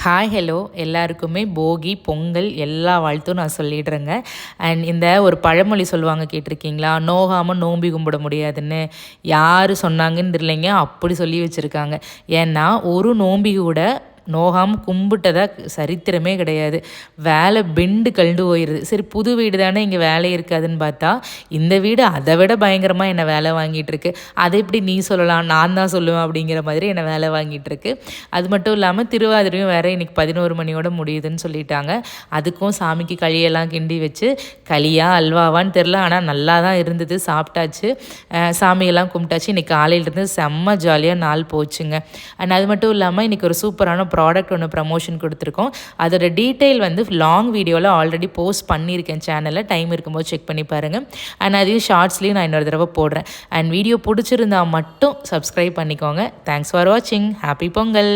Hi hello எல்லாருக்குமே போகி பொங்கல் எல்லா வாழ்த்தும் நான் சொல்லிடுறேங்க. அண்ட் இந்த ஒரு பழமொழி சொல்லுவாங்க கேட்டிருக்கீங்களா, நோகாமல் நோம்பி கும்பிட முடியாதுன்னு. யார் சொன்னாங்கன்னு தெரியலைங்க, அப்படி சொல்லி வச்சுருக்காங்க. ஏன்னா ஒரு நோம்பி கூட நோகாமல் கும்பிட்டதா சரித்திரமே கிடையாது. வேலை பெண்டு கழண்டு போயிடுது. சரி, புது வீடு தானே, இங்கே வேலை இருக்காதுன்னு பார்த்தா இந்த வீடு அதை விட பயங்கரமாக என்னை வேலை வாங்கிட்டு இருக்கு. அதை எப்படி நீ சொல்லலாம், நான் தான் சொல்லுவேன் அப்படிங்கிற மாதிரி என்னை வேலை வாங்கிட்டு இருக்கு. அது மட்டும் இல்லாமல் திருவாதிரையும் வேறு இன்றைக்கி 11 மணியோட முடியுதுன்னு சொல்லிட்டாங்க. அதுக்கும் சாமிக்கு களியெல்லாம் கிண்டி வச்சு, களியா அல்வாவான்னு தெரில, ஆனால் நல்லா தான் இருந்தது, சாப்பிட்டாச்சு. சாமியெல்லாம் கும்பிட்டாச்சு. இன்றைக்கி காலையிலேருந்து செம்ம ஜாலியாக நாள் போச்சுங்க. அண்ட் அது மட்டும் இல்லாமல் இன்றைக்கி ஒரு சூப்பரான ப்ராடக்ட் ஒன்று ப்ரமோஷன் கொடுத்துருக்கோம். அதோட டீட்டெயில் வந்து லாங் வீடியோவில் ஆல்ரெடி போஸ்ட் பண்ணியிருக்கேன் சேனலில், டைம் இருக்கும்போது செக் பண்ணி பாருங்கள். அண்ட் அதையும் ஷார்ட்ஸ்லேயும் நான் இன்னொரு தடவை போடுறேன். அண்ட் வீடியோ பிடிச்சிருந்தா மட்டும் சப்ஸ்கிரைப் பண்ணிக்கோங்க. தேங்க்ஸ் ஃபார் வாட்சிங். ஹாப்பி பொங்கல்.